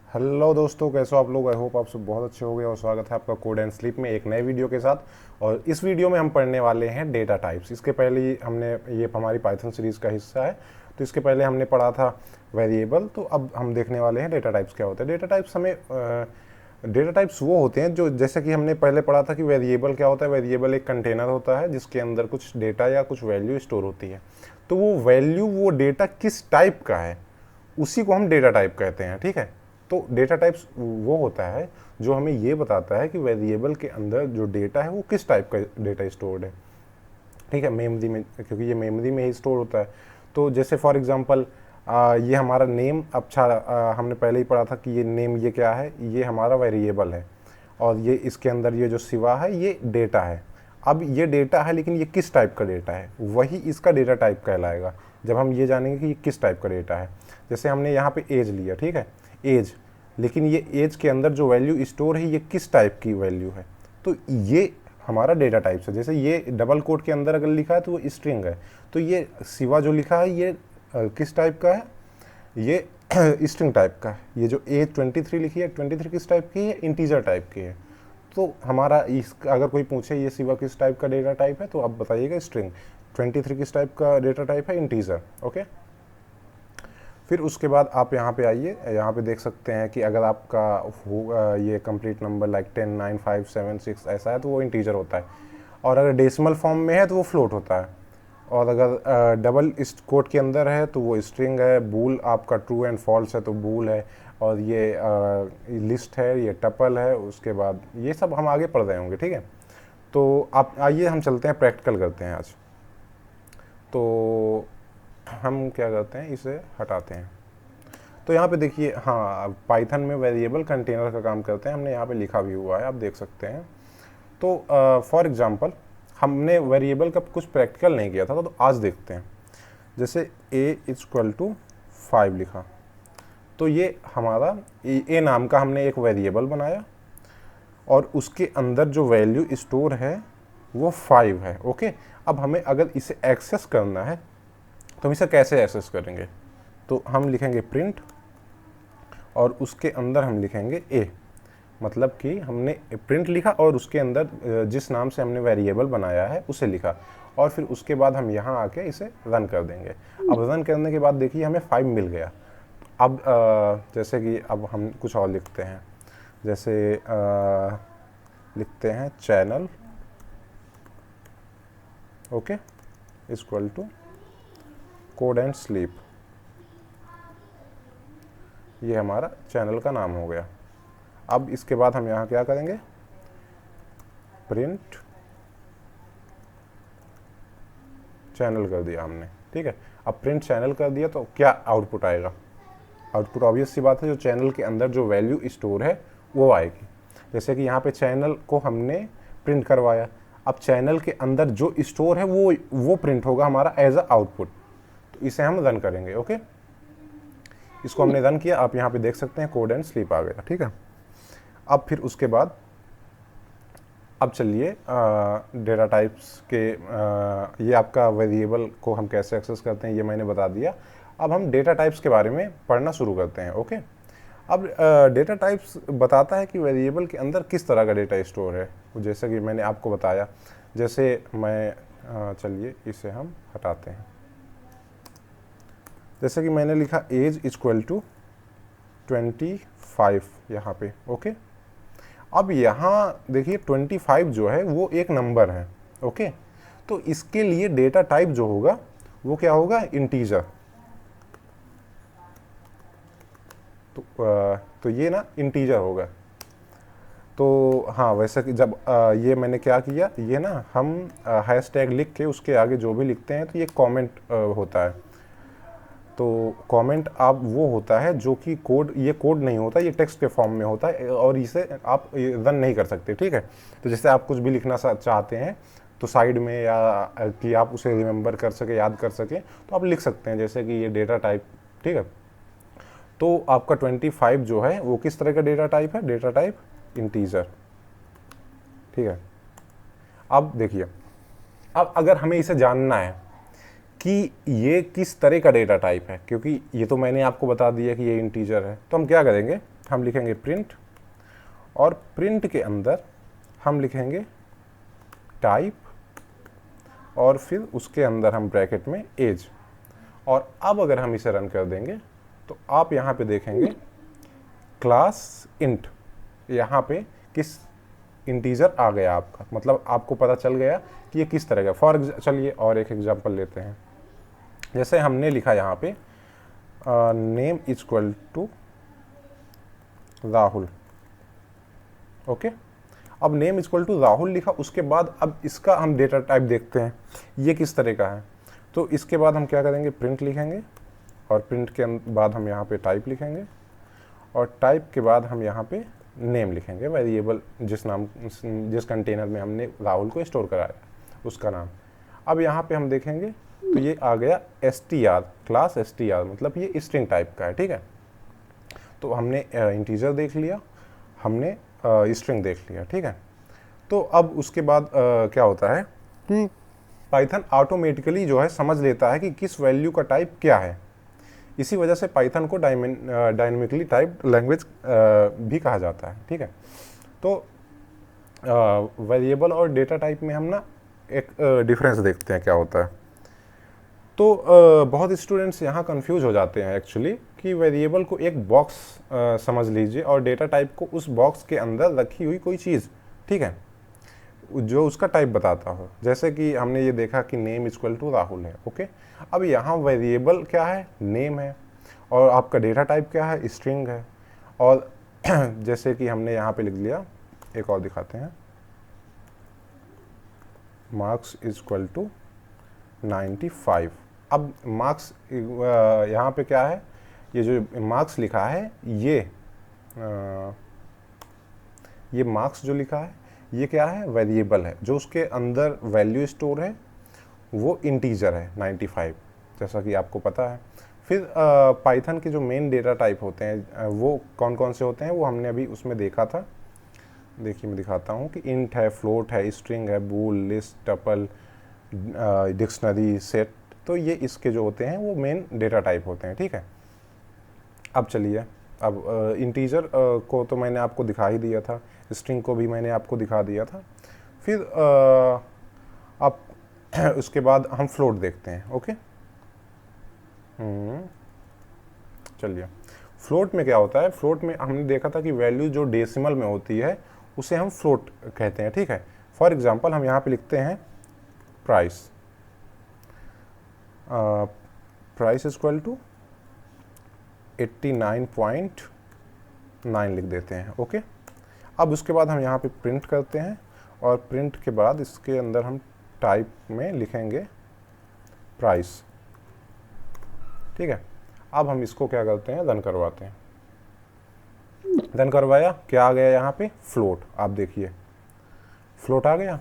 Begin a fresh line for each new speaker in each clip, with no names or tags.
Hello दोस्तों, कैसे हो आप लोग। आई होप आप सब बहुत अच्छे हो गए और स्वागत है आपका कोड एंड स्लीप में एक नए वीडियो के साथ। और इस वीडियो में हम पढ़ने वाले हैं डेटा टाइप्स। इसके पहले हमने ये हमारी पाइथन सीरीज़ का हिस्सा है, तो इसके पहले हमने पढ़ा था वेरिएबल। तो अब हम देखने वाले हैं डेटा टाइप्स क्या होते हैं। डेटा टाइप्स वो होते हैं जो, जैसे कि हमने पहले पढ़ा था कि वेरिएबल क्या होता है। वेरिएबल एक कंटेनर होता है जिसके अंदर कुछ डेटा या कुछ वैल्यू स्टोर होती है। तो वो डेटा किस टाइप का है उसी को हम डेटा टाइप कहते हैं। ठीक है, तो डेटा टाइप्स वो होता है जो हमें ये बताता है कि वेरिएबल के अंदर जो डेटा है वो किस टाइप का डेटा स्टोर्ड है। ठीक है, मेमोरी में, क्योंकि ये मेमोरी में ही स्टोर होता है। तो जैसे फॉर एग्जांपल ये हमारा नेम, अच्छा हमने पहले ही पढ़ा था कि ये नेम, ये क्या है, ये हमारा वेरिएबल है। और ये इसके अंदर ये जो सिवा है ये डेटा है। अब ये डेटा है लेकिन ये किस टाइप का डेटा है वही इसका डेटा टाइप कहलाएगा, जब हम ये जानेंगे कि ये किस टाइप का डेटा है। जैसे हमने यहाँ पे एज लिया, ठीक है, एज, लेकिन ये एज के अंदर जो वैल्यू स्टोर है ये किस टाइप की वैल्यू है, तो ये हमारा डेटा टाइप है। जैसे ये डबल कोट के अंदर अगर लिखा है तो वो स्ट्रिंग है, तो ये सिवा जो लिखा है ये किस टाइप का है, ये स्ट्रिंग टाइप का है। ये जो A23 लिखी है, 23 किस टाइप की है, इंटीजर टाइप की है। तो हमारा इस, अगर कोई पूछे ये सिवा किस टाइप का डेटा टाइप है तो आप बताइएगा स्ट्रिंग। 23 किस टाइप का डेटा टाइप है, इंटीजर। ओके, फिर उसके बाद आप यहाँ पे आइए, यहाँ पे देख सकते हैं कि अगर आपका होगा ये कंप्लीट नंबर लाइक 10, 9, 5, 7, 6 ऐसा है तो वो इंटीजर होता है। और अगर डेसिमल फॉर्म में है तो वो फ्लोट होता है। और अगर डबल इस कोड के अंदर है तो वो स्ट्रिंग है। बूल आपका ट्रू एंड फॉल्स है तो बूल है। और ये लिस्ट है, ये टपल है। उसके बाद ये सब हम आगे पढ़ रहे होंगे। ठीक है, तो आप आइए हम चलते हैं, प्रैक्टिकल करते हैं आज। तो हम क्या करते हैं, इसे हटाते हैं। तो यहाँ पे देखिए, हाँ, पाइथन में वेरिएबल कंटेनर का काम करते हैं, हमने यहाँ पे लिखा भी हुआ है, आप देख सकते हैं। तो फॉर एग्जांपल हमने वेरिएबल का कुछ प्रैक्टिकल नहीं किया था, तो आज देखते हैं। जैसे a=5 लिखा, तो ये हमारा a नाम का हमने एक वेरिएबल बनाया और उसके अंदर जो वैल्यू स्टोर है वो 5 है। ओके, अब हमें अगर इसे एक्सेस करना है तो हम इसे कैसे एक्सेस करेंगे, तो हम लिखेंगे प्रिंट और उसके अंदर हम लिखेंगे a, मतलब कि हमने प्रिंट लिखा और उसके अंदर जिस नाम से हमने वेरिएबल बनाया है उसे लिखा। और फिर उसके बाद हम यहाँ आके इसे रन कर देंगे। अब रन करने के बाद देखिए हमें 5 मिल गया। अब जैसे कि अब हम कुछ और लिखते हैं, जैसे लिखते हैं channel, okay, equal to code and sleep. ये हमारा चैनल का नाम हो गया। अब इसके बाद हम यहाँ क्या करेंगे, प्रिंट चैनल कर दिया हमने। ठीक है, अब प्रिंट चैनल कर दिया तो क्या आउटपुट आएगा, आउटपुट ऑब्वियस सी बात है, जो चैनल के अंदर जो वैल्यू स्टोर है वो आएगी। जैसे कि यहाँ पे चैनल को हमने प्रिंट करवाया, अब चैनल के अंदर जो स्टोर है वो प्रिंट होगा हमारा एज अ आउटपुट। तो इसे हम रन करेंगे। ओके, इसको हमने रन किया, आप यहाँ पे देख सकते हैं कोड एंड स्लीप आ गया। ठीक है, अब फिर उसके बाद अब चलिए डेटा टाइप्स के ये आपका वेरिएबल को हम कैसे एक्सेस करते हैं ये मैंने बता दिया। अब हम डेटा टाइप्स के बारे में पढ़ना शुरू करते हैं। ओके, अब डेटा टाइप्स बताता है कि वेरिएबल के अंदर किस तरह का डेटा स्टोर है, जैसे कि मैंने आपको बताया। जैसे मैं चलिए इसे हम हटाते हैं। जैसे कि मैंने लिखा एज इक्वल टू 25 यहाँ पे। ओके, अब यहाँ देखिए 25 जो है वो एक नंबर है। ओके, तो इसके लिए डेटा टाइप जो होगा वो क्या होगा, इंटीजर। तो ये ना इंटीजर होगा। तो हाँ, वैसे कि जब ये मैंने क्या किया, ये ना हम हैशटैग लिख के उसके आगे जो भी लिखते हैं तो ये कमेंट होता है। तो कमेंट आप वो होता है जो कि कोड, ये कोड नहीं होता, ये टेक्स्ट के फॉर्म में होता है और इसे आप रन नहीं कर सकते। ठीक है, तो जैसे आप कुछ भी लिखना चाहते हैं तो साइड में, या कि आप उसे रिमेंबर कर सके, याद कर सके, तो आप लिख सकते हैं जैसे कि ये डेटा टाइप। ठीक है, तो आपका 25 जो है वो किस तरह का डेटा टाइप है, डेटा टाइप इंटीजर। ठीक है, अब देखिए, अब अगर हमें इसे जानना है कि ये किस तरह का डेटा टाइप है, क्योंकि ये तो मैंने आपको बता दिया कि ये इंटीजर है, तो हम क्या करेंगे, हम लिखेंगे प्रिंट, और प्रिंट के अंदर हम लिखेंगे टाइप, और फिर उसके अंदर हम ब्रैकेट में एज। और अब अगर हम इसे रन कर देंगे तो आप यहाँ पे देखेंगे क्लास इंट, यहाँ पे किस इंटीजर आ गया आपका, मतलब आपको पता चल गया कि ये किस तरह का। चलिए और एक एग्जांपल लेते हैं। जैसे हमने लिखा यहाँ पे name is equal to Rahul, okay. अब नेम इक्वल टू राहुल लिखा, उसके बाद अब इसका हम डेटा टाइप देखते हैं ये किस तरह का है। तो इसके बाद हम क्या करेंगे, प्रिंट लिखेंगे, और प्रिंट के बाद हम यहाँ पे टाइप लिखेंगे, और टाइप के बाद हम यहाँ पे नेम लिखेंगे, वेरिएबल जिस कंटेनर में हमने राहुल को स्टोर कराया उसका नाम। अब यहाँ पे हम देखेंगे तो ये आ गया str, क्लास str, मतलब ये स्ट्रिंग टाइप का है, ठीक है। तो हमने इंटीजर देख लिया, हमने स्ट्रिंग देख लिया, ठीक है। तो अब उसके बाद क्या होता है कि पाइथन ऑटोमेटिकली जो है समझ लेता है कि किस वैल्यू का टाइप क्या है। इसी वजह से पाइथन को डायनेमिकली टाइप लैंग्वेज भी कहा जाता है, ठीक है। तो वेरिएबल और डेटा टाइप में हम ना एक डिफरेंस देखते हैं क्या होता है। तो बहुत स्टूडेंट्स यहाँ कंफ्यूज हो जाते हैं एक्चुअली कि वेरिएबल को एक बॉक्स समझ लीजिए और डेटा टाइप को उस बॉक्स के अंदर रखी हुई कोई चीज़, ठीक है, जो उसका टाइप बताता हो। जैसे कि हमने ये देखा कि नेम इक्वल टू राहुल है, ओके। अब यहाँ वेरिएबल क्या है, नेम है, और आपका डेटा टाइप क्या है, स्ट्रिंग है। और जैसे कि हमने यहाँ पे लिख लिया, एक और दिखाते हैं, मार्क्स इक्वल टू 95। अब मार्क्स यहाँ पे क्या है, ये जो मार्क्स लिखा है ये मार्क्स जो लिखा है ये क्या है, वेरिएबल है। जो उसके अंदर वैल्यू स्टोर है वो इंटीजर है 95, जैसा कि आपको पता है। फिर पाइथन के जो मेन डेटा टाइप होते हैं वो कौन कौन से होते हैं, वो हमने अभी उसमें देखा था। देखिए मैं दिखाता हूँ कि इंट है, फ्लोट है, स्ट्रिंग है, बूल, लिस्ट, टपल, डिक्शनरी, सेट। तो ये इसके जो होते हैं वो मेन डेटा टाइप होते हैं, ठीक है। अब चलिए, अब इंटीजर को तो मैंने आपको दिखा ही दिया था, स्ट्रिंग को भी मैंने आपको दिखा दिया था। फिर अब उसके बाद हम फ्लोट देखते हैं, ओके। चलिए, फ्लोट में क्या होता है, फ्लोट में हमने देखा था कि वैल्यू जो डेसिमल में होती है उसे हम फ्लोट कहते हैं, ठीक है। फॉर एग्जांपल हम यहाँ पे लिखते हैं प्राइस, प्राइस इक्वल टू 89.9 लिख देते हैं, ओके। अब उसके बाद हम यहाँ पे प्रिंट करते हैं, और प्रिंट के बाद इसके अंदर हम टाइप में लिखेंगे प्राइस, ठीक है। अब हम इसको क्या करते हैं, रन करवाते हैं। रन करवाया, क्या आ गया यहाँ पे, फ्लोट। आप देखिए फ्लोट आ गया,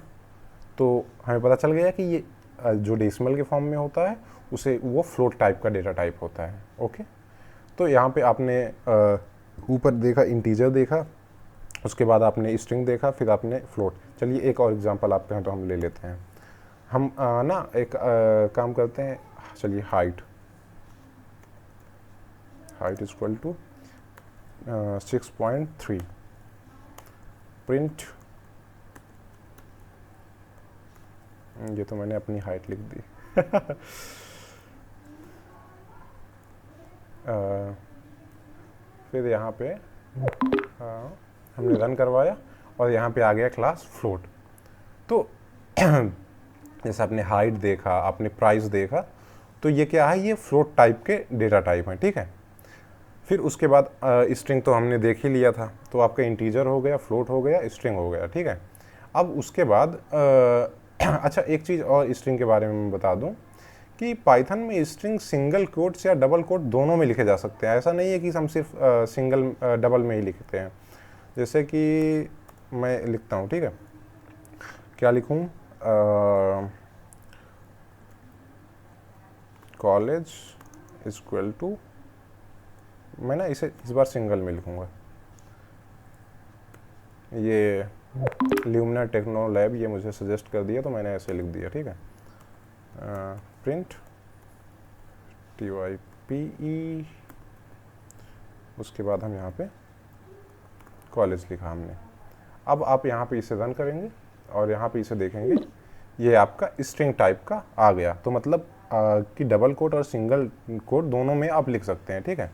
तो हमें पता चल गया कि ये जो डेसिमल के फॉर्म में होता है उसे वो फ्लोट टाइप का डेटा टाइप होता है, ओके। तो यहाँ पे आपने ऊपर देखा इंटीजर देखा, उसके बाद आपने स्ट्रिंग देखा, फिर आपने फ्लोट। चलिए एक और एग्जांपल आप कहें तो हम ले लेते हैं। हम ना एक काम करते हैं, चलिए हाइट इक्वल टू 6.3, प्रिंट, ये तो मैंने अपनी हाइट लिख दी फिर यहाँ पे हमने रन करवाया, और यहाँ पे आ गया क्लास फ्लोट। तो जैसे आपने हाइट देखा, आपने प्राइस देखा, तो ये क्या है, ये फ्लोट टाइप के डेटा टाइप हैं, ठीक है। फिर उसके बाद स्ट्रिंग तो हमने देख ही लिया था, तो आपका इंटीजर हो गया, फ्लोट हो गया, स्ट्रिंग हो गया, ठीक है। अब उसके बाद अच्छा एक चीज़ और स्ट्रिंग के बारे में मैं बता दूं कि पाइथन में स्ट्रिंग सिंगल कोट्स या डबल कोट दोनों में लिखे जा सकते हैं। ऐसा नहीं है कि हम सिर्फ सिंगल डबल में ही लिखते हैं। जैसे कि मैं लिखता हूँ, ठीक है, क्या लिखूँ, कॉलेज इक्वल टू, मैं ना इसे इस बार सिंगल में लिखूँगा, ये ल्यूमिना टेक्नो लैब ये मुझे सजेस्ट कर दिया तो मैंने ऐसे लिख दिया, ठीक है। प्रिंट TYPE, उसके बाद हम यहाँ पे कॉलेज लिखा हमने। अब आप यहाँ पे इसे रन करेंगे और यहाँ पे इसे देखेंगे, ये आपका स्ट्रिंग टाइप का आ गया। तो मतलब कि डबल कोट और सिंगल कोट दोनों में आप लिख सकते हैं, ठीक है।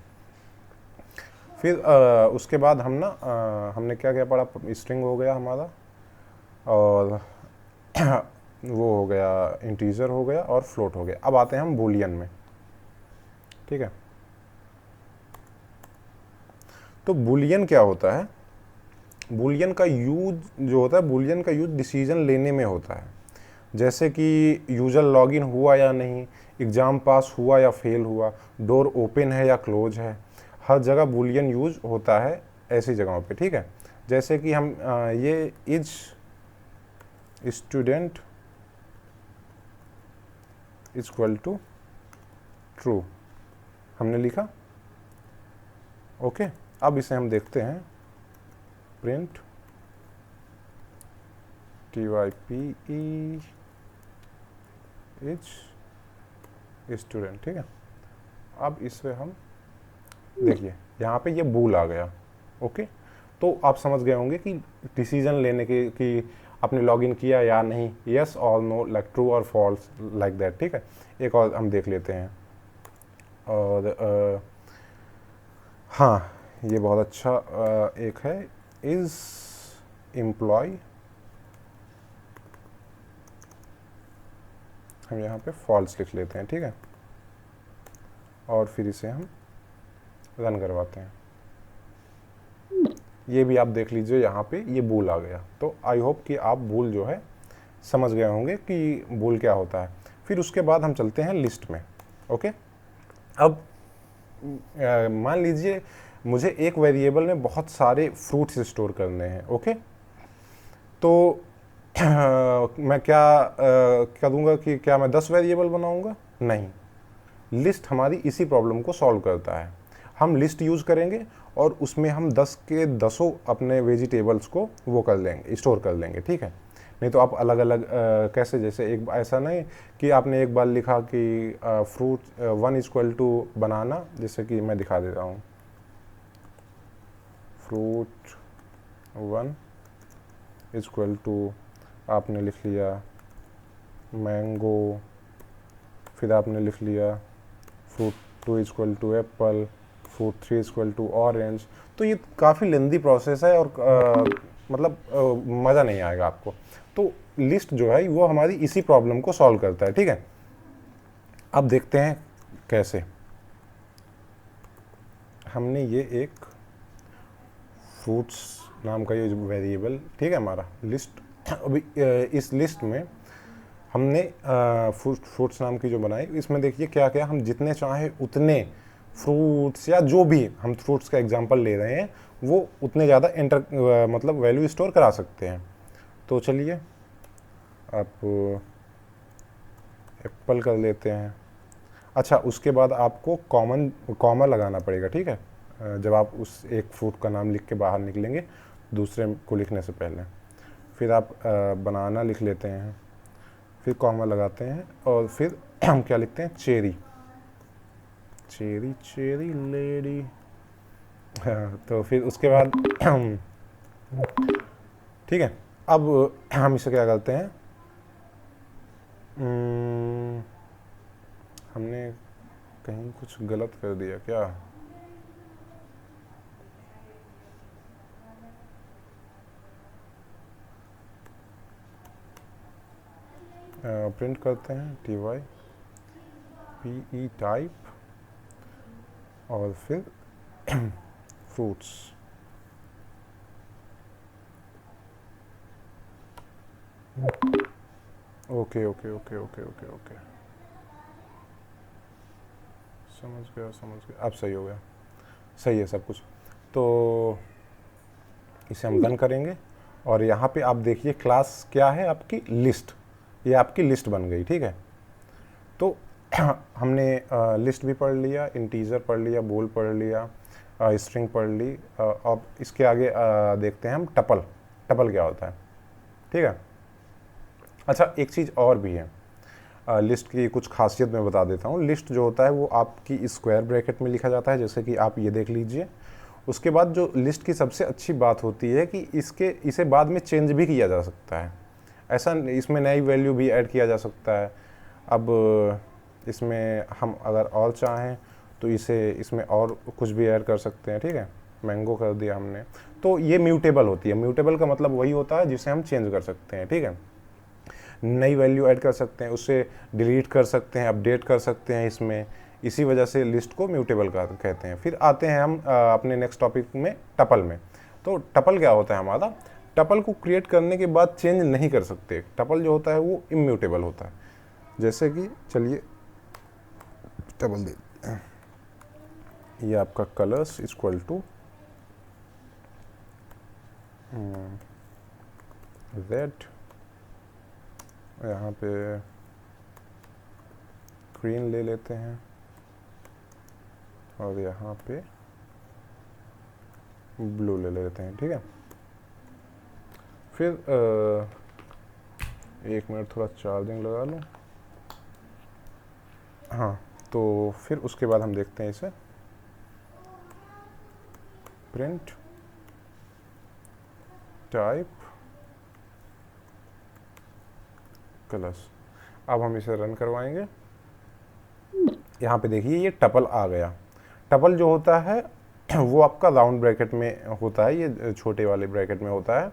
फिर उसके बाद हमने क्या क्या पढ़ा, स्ट्रिंग हो गया हमारा, और वो हो गया, इंटीजर हो गया और फ्लोट हो गया। अब आते हैं हम बूलियन में, ठीक है। तो बूलियन क्या होता है, बूलियन का यूज जो होता है, बूलियन का यूज डिसीजन लेने में होता है। जैसे कि यूजर लॉगिन हुआ या नहीं, एग्ज़ाम पास हुआ या फेल हुआ, डोर ओपन है या क्लोज है, हर जगह बूलियन यूज होता है ऐसी जगहों पे, ठीक है। जैसे कि हम ये is student is equal to true हमने लिखा, ओके। अब इसे हम देखते हैं, प्रिंट TYPE इज स्टूडेंट, ठीक है। अब इससे हम देखिए यहाँ पे ये बूल आ गया, ओके। तो आप समझ गए होंगे कि डिसीजन लेने के कि आपने लॉगिन किया या नहीं, यस और नो, लाइक ट्रू और फॉल्स, लाइक दैट, ठीक है। एक और हम देख लेते हैं, और हाँ ये बहुत अच्छा एक है, इज एम्प्लॉय, हम यहाँ पे फॉल्स लिख लेते हैं, ठीक है। और फिर इसे हम रन करवाते हैं। ये भी आप देख लीजिए, यहाँ पे ये बूल आ गया। तो आई होप कि आप बूल जो है समझ गए होंगे कि बूल क्या होता है। फिर उसके बाद हम चलते हैं लिस्ट में, ओके। अब मान लीजिए मुझे एक वेरिएबल में बहुत सारे फ्रूट्स स्टोर करने हैं, ओके। तो मैं क्या करूँगा कि क्या मैं 10 वेरिएबल बनाऊँगा? नहीं, लिस्ट हमारी इसी प्रॉब्लम को सॉल्व करता है। हम लिस्ट यूज़ करेंगे और उसमें हम 10 के 10 अपने वेजिटेबल्स को वो कर लेंगे, स्टोर कर लेंगे, ठीक है। नहीं तो आप अलग अलग कैसे, जैसे एक ऐसा नहीं कि आपने एक बार लिखा कि फ्रूट 1 इक्वल टू बनाना, जैसे कि मैं दिखा देता हूँ, फ्रूट 1 इक्वल टू आपने लिख लिया मैंगो, फिर आपने लिख लिया fruit 2 equal to apple, fruit 3 equal to orange. तो ये काफ़ी लेंदी प्रोसेस है और मतलब मज़ा नहीं आएगा आपको। तो लिस्ट जो है वो हमारी इसी प्रॉब्लम को सॉल्व करता है, ठीक है। अब देखते हैं कैसे। हमने ये एक फ्रूट्स नाम का ये जो वेरिएबल, ठीक है, हमारा लिस्ट, अभी इस लिस्ट में हमने फ्रूट्स नाम की जो बनाई, इसमें देखिए क्या क्या हम जितने चाहे उतने फ्रूट्स या जो भी हम फ्रूट्स का एग्जांपल ले रहे हैं वो उतने ज़्यादा एंटर मतलब वैल्यू स्टोर करा सकते हैं। तो चलिए आप एप्पल कर लेते हैं। अच्छा, उसके बाद आपको कॉमा लगाना पड़ेगा, ठीक है, जब आप उस एक फ्रूट का नाम लिख के बाहर निकलेंगे दूसरे को लिखने से पहले। फिर आप बनाना लिख लेते हैं, फिर कॉमा लगाते हैं और फिर हम क्या लिखते हैं, चेरी, चेरी चेरी लेडी। तो फिर उसके बाद ठीक है। अब हम इसे क्या करते हैं, हमने कहीं कुछ गलत कर दिया क्या? प्रिंट करते हैं TYPE टाइप और फिर fruits. Okay okay okay okay okay okay, समझ गया। अब सही हो गया, सही है सब कुछ। तो इसे हम रन करेंगे और यहाँ पे आप देखिए क्लास क्या है आपकी, लिस्ट। ये आपकी लिस्ट बन गई, ठीक है। तो हमने लिस्ट भी पढ़ लिया, इंटीजर पढ़ लिया, बूल पढ़ लिया, स्ट्रिंग पढ़ ली। अब इसके आगे देखते हैं हम टपल। टपल क्या होता है, ठीक है। अच्छा, एक चीज़ और भी है, लिस्ट की कुछ खासियत मैं बता देता हूँ। लिस्ट जो होता है वो आपकी स्क्वायर ब्रैकेट में लिखा जाता है, जैसे कि आप ये देख लीजिए। उसके बाद जो लिस्ट की सबसे अच्छी बात होती है कि इसे बाद में चेंज भी किया जा सकता है। ऐसा इसमें नई वैल्यू भी ऐड किया जा सकता है। अब इसमें हम अगर और चाहें तो इसमें और कुछ भी ऐड कर सकते हैं, ठीक है। मैंगो कर दिया हमने, तो ये म्यूटेबल होती है। म्यूटेबल का मतलब वही होता है जिसे हम चेंज कर सकते हैं, ठीक है। नई वैल्यू ऐड कर सकते हैं, उसे डिलीट कर सकते हैं, अपडेट कर सकते हैं इसमें। इसी वजह से लिस्ट को म्यूटेबल कहते हैं। फिर आते हैं हम अपने नेक्स्ट टॉपिक में, टपल में। तो टपल क्या होता है हमारा? टपल को क्रिएट करने के बाद चेंज नहीं कर सकते। टपल जो होता है वो इम्यूटेबल होता है। जैसे कि चलिए टपल देते हैं, ये आपका कलर्स इक्वल टू रेड, यहाँ पे ग्रीन ले लेते हैं और यहाँ पे ब्लू ले लेते हैं, ठीक है। फिर 1 मिनट थोड़ा चार्जिंग लगा लूँ। हाँ, तो फिर उसके बाद हम देखते हैं इसे, प्रिंट टाइप कलर्स। अब हम इसे रन करवाएंगे। यहाँ पे देखिए ये टपल आ गया। टपल जो होता है वो आपका राउंड ब्रैकेट में होता है, ये छोटे वाले ब्रैकेट में होता है,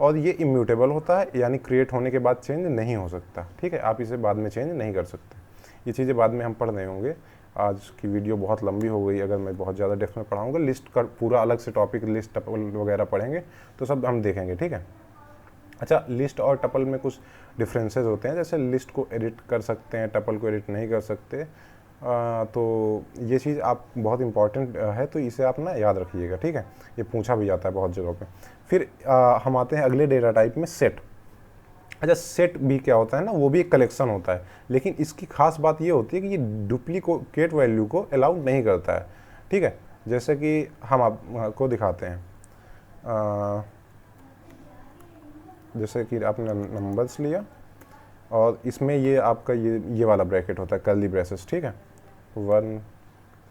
और ये इम्यूटेबल होता है, यानी क्रिएट होने के बाद चेंज नहीं हो सकता, ठीक है। आप इसे बाद में चेंज नहीं कर सकते। ये चीज़ें बाद में हम पढ़ रहे होंगे। आज की वीडियो बहुत लंबी हो गई अगर मैं बहुत ज़्यादा डेप्थ में पढ़ाऊँगा। लिस्ट का पूरा अलग से टॉपिक, लिस्ट टपल वगैरह पढ़ेंगे तो सब हम देखेंगे, ठीक है। अच्छा, लिस्ट और टपल में कुछ डिफरेंसेस होते हैं। जैसे लिस्ट को एडिट कर सकते हैं, टपल को एडिट नहीं कर सकते। तो ये चीज़ आप बहुत इंपॉर्टेंट है, तो इसे आप ना याद रखिएगा, ठीक है। ये पूछा भी जाता है बहुत जगहों पे। फिर हम आते हैं अगले डेटा टाइप में, सेट। अच्छा, सेट भी क्या होता है ना, वो भी एक कलेक्शन होता है, लेकिन इसकी खास बात ये होती है कि ये डुप्लीकेट वैल्यू को अलाउ नहीं करता है, ठीक है। जैसे कि हम आपको दिखाते हैं, जैसे कि आपने नंबर्स लिया और इसमें ये आपका ये वाला ब्रैकेट होता है, कर्ली ब्रेसेस, ठीक है। 1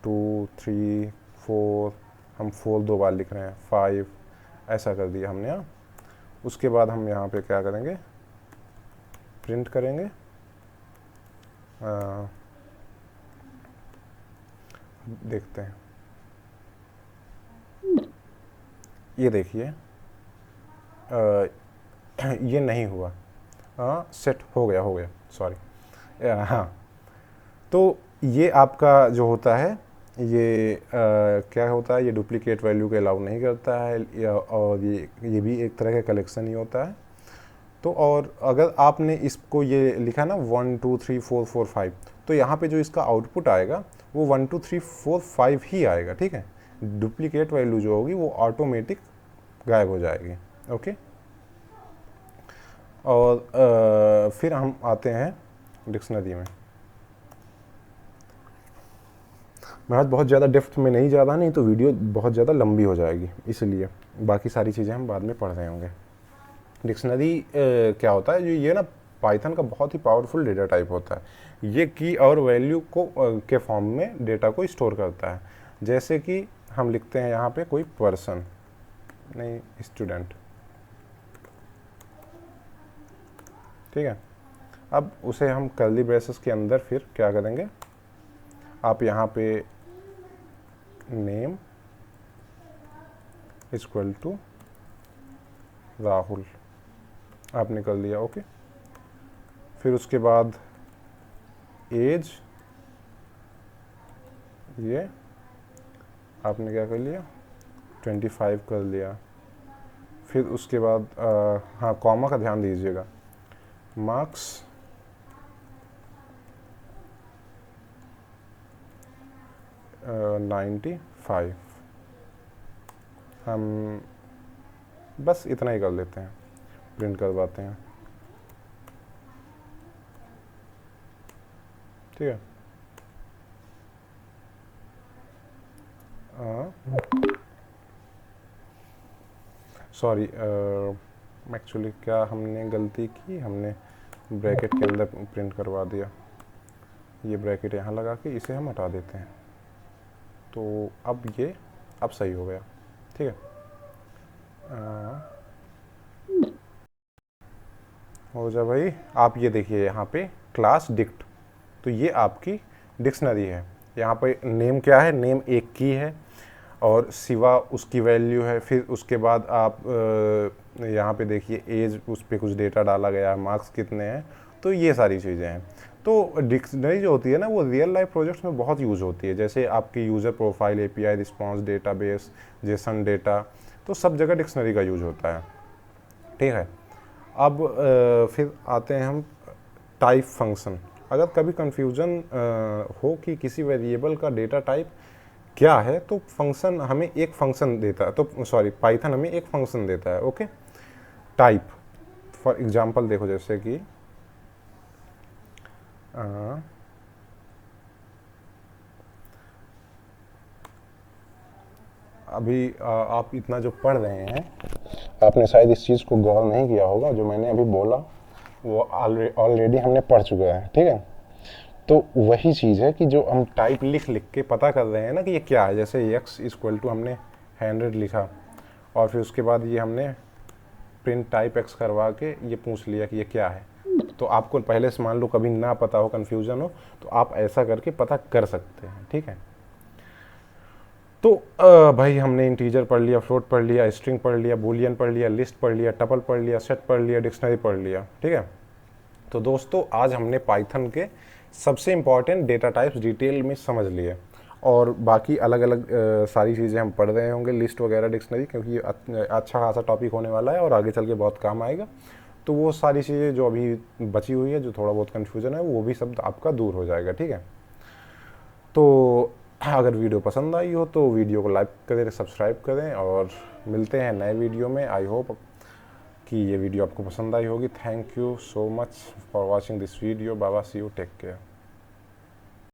2 3 4, हम 4 2 बार लिख रहे हैं, 5, ऐसा कर दिया हमने यहाँ। उसके बाद हम यहाँ पे क्या करेंगे, प्रिंट करेंगे। देखते हैं, ये देखिए ये नहीं हुआ। सेट हो गया, सॉरी। हाँ, तो ये आपका जो होता है ये क्या होता है, ये डुप्लीकेट वैल्यू को अलाउ नहीं करता है, और ये भी एक तरह का कलेक्शन ही होता है। तो और अगर आपने इसको ये लिखा ना 1 2 3 4 4 5, तो यहाँ पे जो इसका आउटपुट आएगा वो 1 2 3 4 5 ही आएगा, ठीक है। डुप्लीकेट वैल्यू जो होगी वो ऑटोमेटिक गायब हो जाएगी, ओके। और फिर हम आते हैं डिक्शनरी में। मैं आज बहुत ज़्यादा डेप्थ में नहीं जा रहा, नहीं तो वीडियो बहुत ज़्यादा लंबी हो जाएगी, इसलिए बाकी सारी चीज़ें हम बाद में पढ़ रहे होंगे। डिक्शनरी क्या होता है, जो ये ना पाइथन का बहुत ही पावरफुल डेटा टाइप होता है। ये की और वैल्यू को के फॉर्म में डेटा को स्टोर करता है। जैसे कि हम लिखते हैं यहाँ पे कोई पर्सन, नहीं स्टूडेंट, ठीक है। अब उसे हम कर्ली ब्रेसेस के अंदर फिर क्या करेंगे, आप यहाँ पे नेम इक्वल टू राहुल आपने कर लिया, ओके। फिर उसके बाद एज, ये आपने क्या कर लिया, 25 कर लिया। फिर उसके बाद हाँ, कॉमा का ध्यान दीजिएगा। मार्क्स 95, हम बस इतना ही कर लेते हैं, प्रिंट करवाते हैं, ठीक है। सॉरी, एक्चुअली क्या हमने गलती की, हमने ब्रैकेट के अंदर प्रिंट करवा दिया। ये ब्रैकेट यहाँ लगा के इसे हम हटा देते हैं। तो अब ये अब सही हो गया, ठीक है। हो जा भाई। आप ये देखिए यहाँ पे क्लास डिक्ट, तो ये आपकी डिक्शनरी है। यहाँ पे नेम क्या है, नेम एक की है और सिवा उसकी वैल्यू है। फिर उसके बाद आप यहाँ पे देखिए एज, उस पर कुछ डेटा डाला गया है, मार्क्स कितने हैं, तो ये सारी चीज़ें हैं। तो डिक्शनरी जो होती है ना, वो रियल लाइफ प्रोजेक्ट्स में बहुत यूज़ होती है। जैसे आपकी user profile, API response, database, Jason data, तो सब जगह डिक्शनरी का यूज होता है, ठीक है। अब फिर आते हैं हम टाइप फंक्शन। अगर कभी कन्फ्यूज़न हो कि किसी वेरिएबल का डेटा टाइप क्या है, तो फंक्शन हमें एक फंक्शन देता है, तो सॉरी पाइथन हमें एक फंक्शन देता है, ओके। टाइप फॉर एग्जांपल देखो, जैसे कि अभी आप इतना जो पढ़ रहे हैं, आपने शायद इस चीज़ को गौर नहीं किया होगा, जो मैंने अभी बोला वो ऑलरेडी हमने पढ़ चुके हैं, ठीक है। तो वही चीज़ है कि जो हम टाइप लिख लिख के पता कर रहे हैं ना कि ये क्या है। जैसे x इक्वल टू हमने 100 लिखा और फिर उसके बाद ये हमने प्रिंट टाइप x करवा के ये पूछ लिया कि ये क्या है। तो आपको पहले से मान लो कभी ना पता हो, कन्फ्यूज़न हो, तो आप ऐसा करके पता कर सकते हैं, ठीक है। तो भाई हमने इंटीजर पढ़ लिया, फ्लोट पढ़ लिया, स्ट्रिंग पढ़ लिया, बूलियन पढ़ लिया, लिस्ट पढ़ लिया, टपल पढ़ लिया, सेट पढ़ लिया, डिक्शनरी पढ़ लिया, ठीक है। तो दोस्तों आज हमने पाइथन के सबसे इम्पॉर्टेंट डेटा टाइप्स डिटेल में समझ लिए और बाकी अलग अलग सारी चीज़ें हम पढ़ रहे होंगे, लिस्ट वगैरह, डिक्शनरी, क्योंकि ये अच्छा खासा टॉपिक होने वाला है और आगे चल के बहुत काम आएगा। तो वो सारी चीज़ें जो अभी बची हुई है, जो थोड़ा बहुत कन्फ्यूज़न है, वो भी सब आपका दूर हो जाएगा, ठीक है। तो अगर वीडियो पसंद आई हो तो वीडियो को लाइक करें, सब्सक्राइब करें और मिलते हैं नए वीडियो में। आई होप कि ये वीडियो आपको पसंद आई होगी। Thank you so much for watching this video. बाबा, सी यू, टेक केयर।